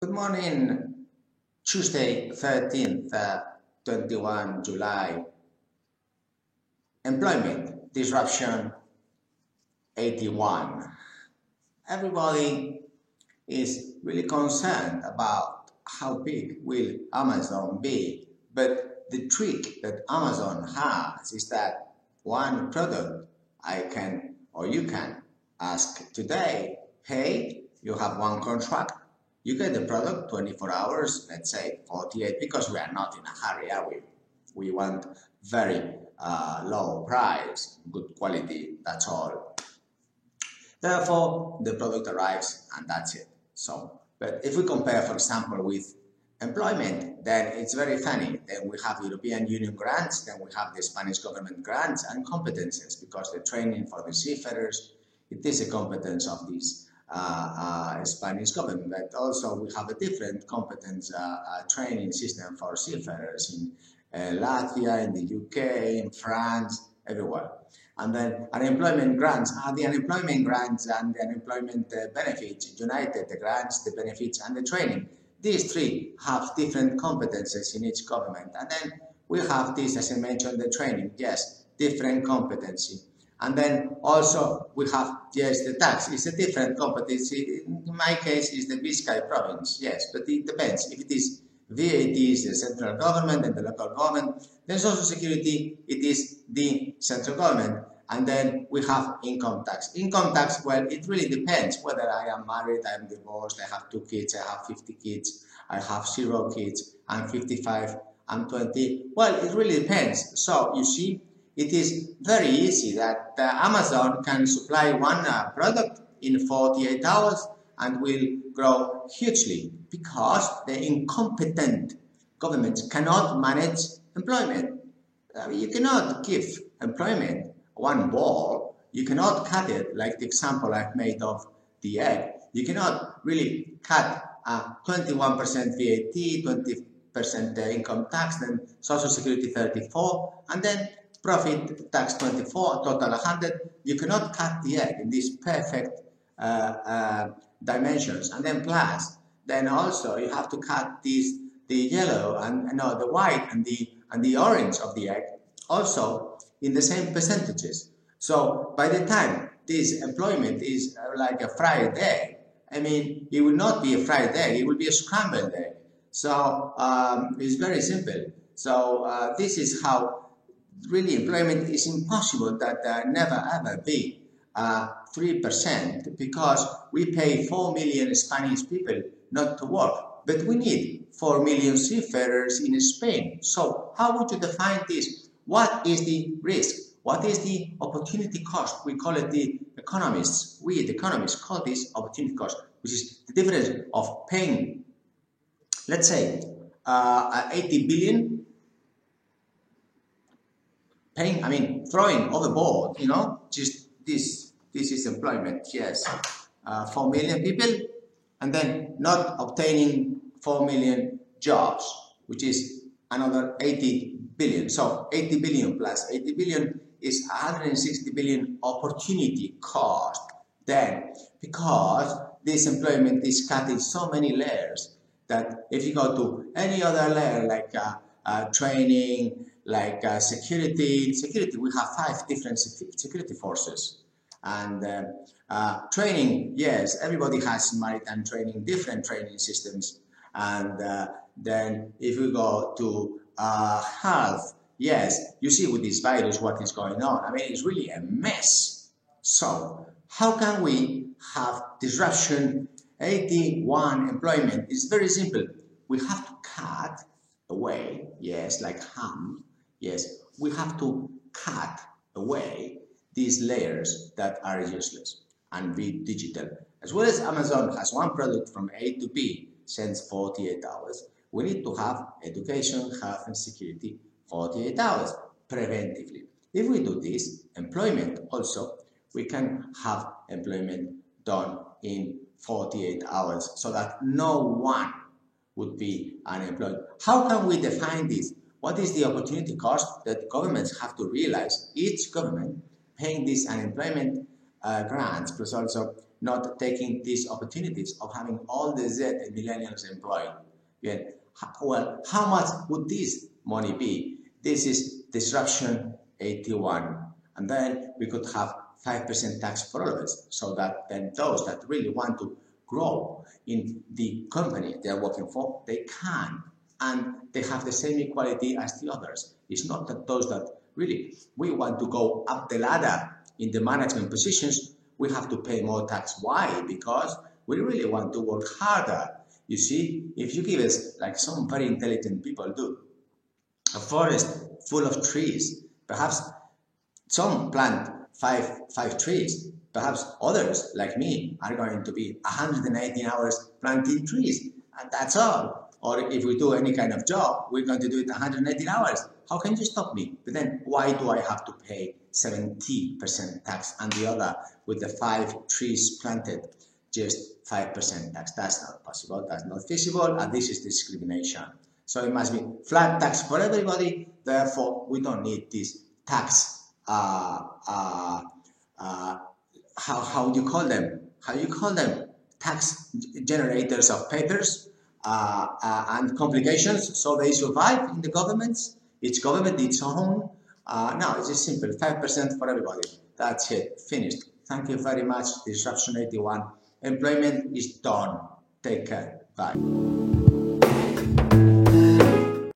Good morning, Tuesday 13th, 21 July. Employment disruption 81. Everybody is really concerned about how big will Amazon be, but the trick that Amazon has is that one product I can or you can ask today, hey, you have one contract, you get the product 24 hours, let's say 48, because we are not in a hurry, are we? We want very low price, good quality, that's all. Therefore, the product arrives and that's it. So, but if we compare, for example, with employment, then it's very funny. Then we have European Union grants, then we have the Spanish government grants and competences, because the training for the seafarers, it is a competence of this Spanish government, but also we have a different competence training system for seafarers in Latvia, in the UK, in France, everywhere. And then unemployment grants are the unemployment grants and the unemployment benefits, united, the grants, the benefits, and the training. These three have different competences in each government. And then we have this, as I mentioned, the training, yes, different competency. And then also we have, yes, the tax. It's a different competency. In my case, it's the Biscay province, yes, but it depends. If it is VAT is the central government and the local government, then Social Security, it is the central government. And then we have income tax. Income tax, well, it really depends whether I am married, I am divorced, I have 2 kids, I have 50 kids, I have 0 kids, I'm 55, I'm 20. Well, it really depends. So you see, it is very easy that Amazon can supply one product in 48 hours and will grow hugely because the incompetent governments cannot manage employment. You cannot give employment one ball. You cannot cut it like the example I've made of the egg. You cannot really cut 21% VAT, 20% income tax, then Social Security 34, and then profit tax 24, total 100. You cannot cut the egg in these perfect dimensions. And then plus, then also you have to cut the yellow and no, the white and the orange of the egg also in the same percentages. So by the time this employment is like a fried egg, I mean, it will not be a fried egg, it will be a scrambled egg. So it's very simple. So this is how really employment is impossible that never ever be 3%, because we pay 4 million Spanish people not to work, but we need 4 million seafarers in Spain. So how would you define this? What is the risk? What is the opportunity cost? We call it the economists. We, the economists, call this opportunity cost, which is the difference of paying, let's say, 80 billion, paying, I mean, throwing overboard, you know, just this is employment, yes, 4 million people, and then not obtaining 4 million jobs, which is another 80 billion. So 80 billion plus 80 billion is 160 billion opportunity cost. Then, because this employment is cut in so many layers that if you go to any other layer like training, like security, we have 5 different security forces. And training, yes, everybody has maritime training, different training systems. And then if we go to health, yes, you see with this virus what is going on. I mean, it's really a mess. So how can we have disruption 81 employment? It's very simple. We have to cut away, yes, like ham, yes, we have to cut away these layers that are useless and be digital. As well as Amazon has one product from A to B, sends 48 hours, we need to have education, health and security 48 hours preventively. If we do this, employment also, we can have employment done in 48 hours so that no one would be unemployed. How can we define this? What is the opportunity cost that governments have to realize? Each government paying these unemployment grants plus also not taking these opportunities of having all the Z and millennials employed. Well, how much would this money be? This is disruption 81. And then we could have 5% tax for all of us, so that then those that really want to grow in the company they're working for, they can. And they have the same equality as the others. It's not that those that really, we want to go up the ladder in the management positions, we have to pay more tax. Why? Because we really want to work harder. You see, if you give us, like some very intelligent people do, a forest full of trees, perhaps some plant five trees, perhaps others, like me, are going to be 118 hours planting trees, and that's all. Or if we do any kind of job, we're going to do it 118 hours. How can you stop me? But then why do I have to pay 70% tax and the other with the 5 trees planted, just 5% tax? That's not possible, that's not feasible, and this is discrimination. So it must be flat tax for everybody, therefore we don't need this tax, how do you call them? How do you call them? Tax generators of papers and complications, so they survive in the governments. Each government its own. No, it's just simple, 5% for everybody. That's it, finished. Thank you very much, Disruption 81. Employment is done. Take care, bye.